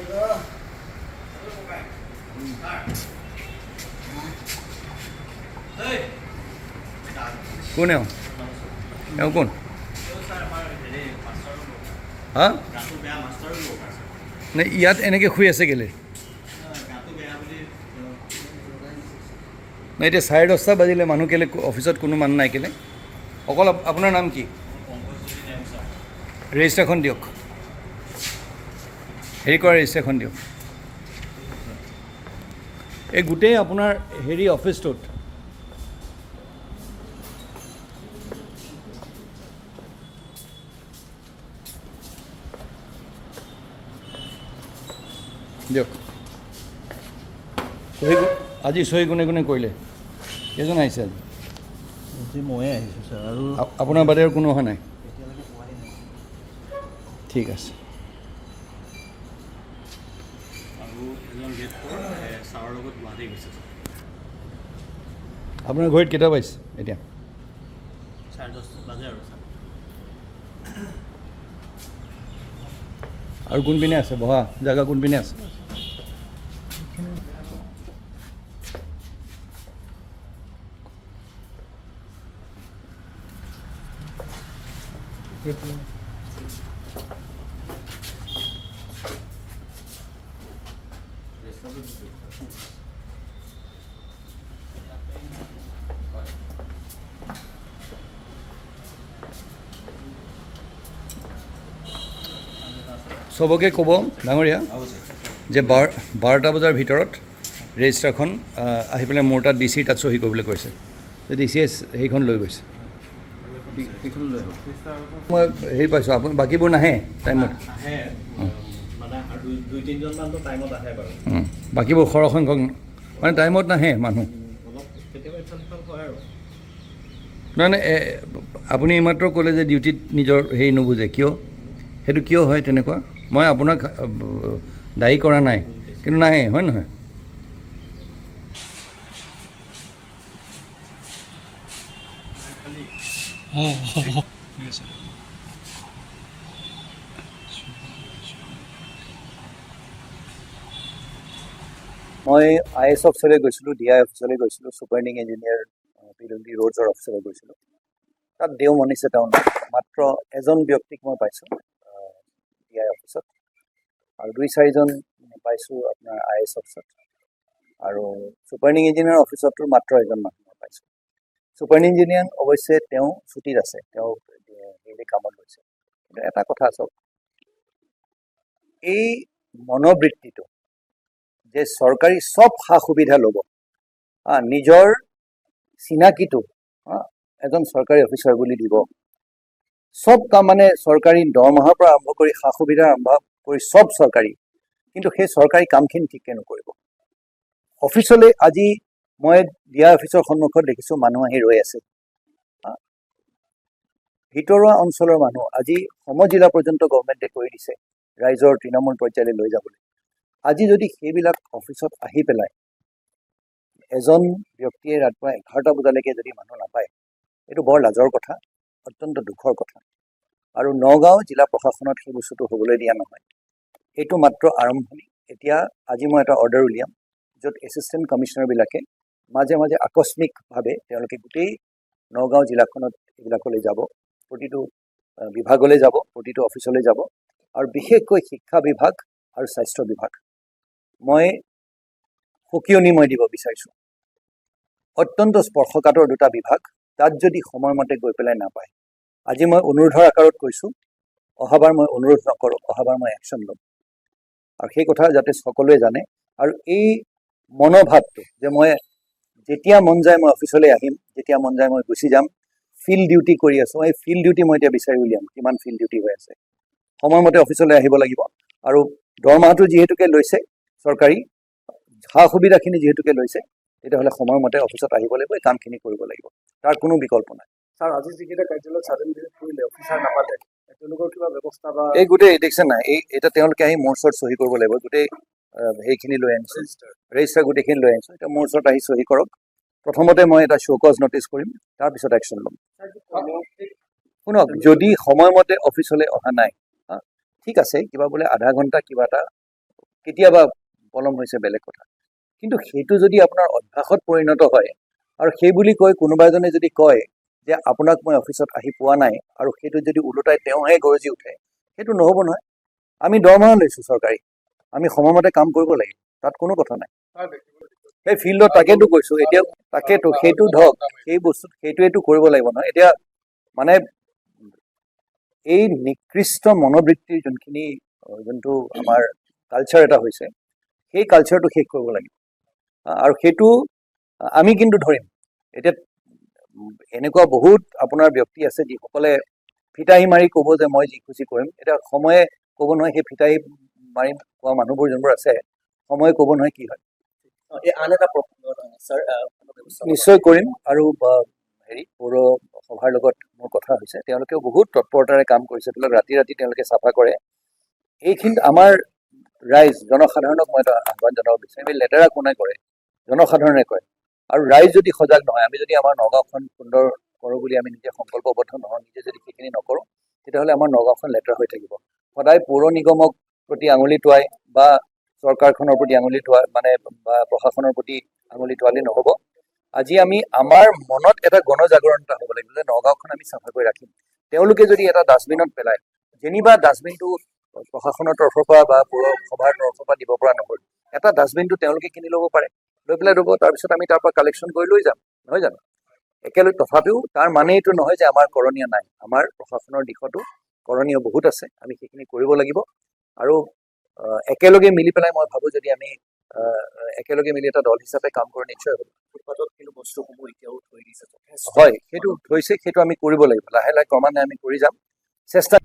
কোন কোন হা নে ইয়াত এনেকৈ শুই আছে কেলে নাই এতিয়া 10:30 বাজিলে মানুহ কেলে অফিচত কোনো মানুহ নাই কেলে অকল আপোনাৰ নাম কি ৰেজিষ্টাৰখন দিয়ক হেৰি কৰা ৰেজিষ্টাৰখন দিয়ক এই গোটেই আপোনাৰ হেৰি অফিচটোত দিয়ক আজি চহী কোনে কোনে কৰিলে কেইজন আহিছে আজি ময়ে আহিছোঁ ছাৰ আৰু আপোনাৰ বাদে আৰু কোনো অহা নাই ঠিক আছে আপোনাৰ ঘৰত কেইটা পাইছে এতিয়া 10:30 বাজে আৰু কোনপিনে আছে বহা জেগা কোনপিনে আছে চবকে ক'ব ডাঙৰীয়া যে 12টা বজাৰ ভিতৰত ৰেজিষ্টাৰখন আহি পেলাই মোৰ তাত ডি চিৰ তাত চহী কৰিবলৈ কৈছে ডি চিয়ে সেইখন লৈ গৈছে মই হেৰি পাইছোঁ আপুনি বাকীবোৰ নাহে টাইমত বাকীবোৰ সৰহসংখ্যক মানে টাইমত নাহে মানুহ নহয় নহয় আপুনি এইমাত্ৰ ক'লে যে ডিউটিত নিজৰ হেৰি নুবুজে কিয় সেইটো কিয় হয় তেনেকুৱা মই আপোনাক দায়ী কৰা নাই কিন্তু নাহে হয় নহয় মই IS অফিচলৈ গৈছিলোঁ DI অফিচলৈ গৈছিলোঁ ছুপাৰিণ্টেণ্ডিং ইঞ্জিনিয়াৰ PWD ৰোডছৰ অফিচলৈ গৈছিলোঁ তাত দেও মনিছে টাউন মাত্ৰ এজন ব্যক্তিক মই পাইছোঁ DI অফিচত আৰু 2-4জন পাইছোঁ আপোনাৰ IS অফিচত আৰু ছুপাৰিণ্টেণ্ডিং ইঞ্জিনিয়াৰ অফিচতো মাত্ৰ এজন মানুহ মই পাইছোঁ ছুপাৰিণ্টেণ্ডিং ইঞ্জিনিয়াৰ অৱশ্যে তেওঁ ছুটিত আছে তেওঁ ডেইলি কামত গৈছে কিন্তু এটা কথা চাওক এই মনোবৃত্তিটো যে চৰকাৰী সব সা সুবিধা ল'ব নিজৰ চিনাকিটো এজন চৰকাৰী অফিচাৰ বুলি দিব সব কাম মানে চৰকাৰী দৰমহাৰ পৰা আৰম্ভ কৰি সা সুবিধা আৰম্ভ কৰি সব চৰকাৰী কিন্তু সেই চৰকাৰী কামখিনি ঠিককৈ নকৰিব অফিচলৈ আজি মই DI অফিচৰ সন্মুখত দেখিছোঁ মানুহ আহি ৰৈ আছে ভিতৰুৱা অঞ্চলৰ মানুহ আজি সমজিলা পৰ্যন্ত গভৰ্ণমেণ্টে কৰি দিছে ৰাইজৰ তৃণমূল পৰ্যায়লৈ লৈ যাবলৈ আজি যদি সেইবিলাক অফিচত আহি পেলাই এজন ব্যক্তিয়ে ৰাতিপুৱা 11টা বজালৈকে যদি মানুহ নাপায় এইটো বৰ লাজৰ কথা অত্যন্ত দুখৰ কথা আৰু নগাঁও জিলা প্ৰশাসনত সেই বস্তুটো হ'বলৈ দিয়া নহয় এইটো মাত্ৰ আৰম্ভণি এতিয়া আজি মই এটা অৰ্ডাৰ উলিয়াম য'ত এছিষ্টেণ্ট কমিশ্যনাৰবিলাকে মাজে মাজে আকস্মিকভাৱে তেওঁলোকে গোটেই নগাঁও জিলাখনত এইবিলাকলৈ যাব প্ৰতিটো বিভাগলৈ যাব প্ৰতিটো অফিচলৈ যাব আৰু বিশেষকৈ শিক্ষা বিভাগ আৰু স্বাস্থ্য বিভাগ মই সকিয়নি মই দিব বিচাৰিছোঁ অত্যন্ত স্পৰ্শকাতৰ দুটা বিভাগ তাত যদি সময়মতে গৈ পেলাই নাপায় আজি মই অনুৰোধৰ আকাৰত কৈছোঁ অহাবাৰ মই অনুৰোধ নকৰোঁ অহাবাৰ মই একশ্যন ল'ম আৰু সেই কথা যাতে সকলোৱে জানে আৰু এই মনোভাৱটো যে মই যেতিয়া মন যায় মই অফিচলৈ আহিম যেতিয়া মন যায় মই গুচি যাম ফিল্ড ডিউটি কৰি আছোঁ এই ফিল্ড ডিউটি মই এতিয়া বিচাৰি উলিয়াম কিমান ফিল্ড ডিউটি হৈ আছে সময়মতে অফিচলৈ আহিব লাগিব আৰু দৰমহাটো যিহেতুকে লৈছে চৰকাৰী সা সুবিধাখিনি যিহেতুকে লৈছে তেতিয়াহ'লে সময়মতে অফিচত আহিব লাগিব এই কামখিনি কৰিব লাগিব তাৰ কোনো বিকল্প নাই ছাৰ আজি যিকেইটা কাৰ্যালয়ত ছাডেন ভিজিট কৰিলে অফিচাৰ নাপালে তেওঁলোকৰ কিবা ব্যৱস্থা বা এই গোটেই দেখিছে নাই এই এতিয়া তেওঁলোকে আহি মোৰ ওচৰত চহী কৰিব লাগিব গোটেই সেইখিনি লৈ আনিছোঁ ৰেজিষ্টাৰ গোটেইখিনি লৈ আনিছোঁ এতিয়া মোৰ ওচৰত আহি চহী কৰক প্ৰথমতে মই এটা শ্ব'কজ ন'টিচ কৰিম তাৰপিছত একশ্যন ল'ম শুনক যদি সময়মতে অফিচলৈ অহা নাই ঠিক আছে কিবা বোলে আধা ঘণ্টা কিবা এটা কেতিয়াবা পলম হৈছে বেলেগ কথা, কিন্তু সেইটো যদি আপোনাৰ অভ্যাসত পৰিণত হয় আৰু সেই বুলি কৈ কোনোবা এজনে যদি কয় যে আপোনাক মই অফিচত আহি পোৱা নাই আৰু সেইটো যদি ওলোটাই তেওঁহে গৰজি উঠে, সেইটো নহ'ব নহয়। আমি দৰমহা লৈছোঁ চৰকাৰী, আমি সময়মতে কাম কৰিব লাগিব, তাত কোনো কথা নাই। সেই ফিল্ডত তাকেতো কৈছোঁ, এতিয়া তাকেতো সেইটো ধৰক সেই বস্তুত সেইটোৱেতো কৰিব লাগিব নহয়। এতিয়া মানে এই নিকৃষ্ট মনোবৃত্তিৰ যোনটো আমাৰ কালচাৰ এটা হৈছে, সেই কালচাৰটো শেষ কৰিব লাগিব। আৰু সেইটো আমি কিন্তু ধৰিম। এতিয়া এনেকুৱা বহুত আপোনাৰ ব্যক্তি আছে যিসকলে ফিতাহি মাৰি ক'ব যে মই যি খুচি কৰিম। এতিয়া সময়ে ক'ব নহয় সেই ফিতাহি মাৰি কোৱা মানুহবোৰ যোনবোৰ আছে, সময়ে ক'ব নহয় কি হয়। আন এটা প্ৰশ্ন ছাৰ, নিশ্চয় কৰিম। আৰু পৌৰসভাৰ লগত মোৰ কথা হৈছে, তেওঁলোকেও বহুত তৎপৰতাৰে কাম কৰিছে। ধৰি লওক ৰাতি ৰাতি তেওঁলোকে চাফা কৰে। এইখিনিত আমাৰ ৰাইজ জনসাধাৰণক মই এটা আহ্বান জনাব বিচাৰিম, এই লেতেৰা কোনে কৰে? জনসাধাৰণে কৰে। আৰু ৰাইজ যদি সজাগ নহয়, আমি যদি আমাৰ নগাঁওখন সুন্দৰ কৰোঁ বুলি আমি নিজে সংকল্পবদ্ধ নহওঁ, নিজে যদি সেইখিনি নকৰোঁ, তেতিয়াহ'লে আমাৰ নগাঁওখন লেতেৰা হৈ থাকিব। সদায় পৌৰ নিগমক প্ৰতি আঙুলি টোৱাই বা চৰকাৰখনৰ প্ৰতি আঙুলি টোৱা মানে বা প্ৰশাসনৰ প্ৰতি আঙুলি টোৱালি নহ'ব। আজি আমি আমাৰ মনত এটা গণজাগৰণ এটা হ'ব লাগিব যে নগাঁওখন আমি চাফা কৰি ৰাখিম। তেওঁলোকে যদি এটা ডাষ্টবিনত পেলায়, যেনিবা ডাষ্টবিনটো প্ৰশাসনৰ তৰফৰ পৰা বা পৌৰসভাৰ তৰফৰ পৰা দিব পৰা নহ'ল, এটা ডাষ্টবিনটো তেওঁলোকে কিনি ল'ব পাৰে, লৈ পেলাই দিব, তাৰপিছত আমি তাৰ পৰা কালেকশ্যন কৰি লৈ যাম, নহয় জানো? একেলগে তথাপিও তাৰ মানে এইটো নহয় যে আমাৰ কৰণীয় নাই। আমাৰ প্ৰশাসনৰ দিশতো কৰণীয় বহুত আছে, আমি সেইখিনি কৰিব লাগিব। আৰু একেলগে মিলি পেলাই মই ভাবোঁ যদি আমি একেলগে মিলি এটা দল হিচাপে কাম কৰোঁ, নিশ্চয় হ'ব। ফুটপাথত কিন্তু বস্তুসমূহ এতিয়াও থৈ দিছে যথেষ্ট। হয়, সেইটো হৈছে, সেইটো আমি কৰিব লাগিব। লাহে লাহে ক্ৰমান্বয়ে আমি কৰি যাম, চেষ্টা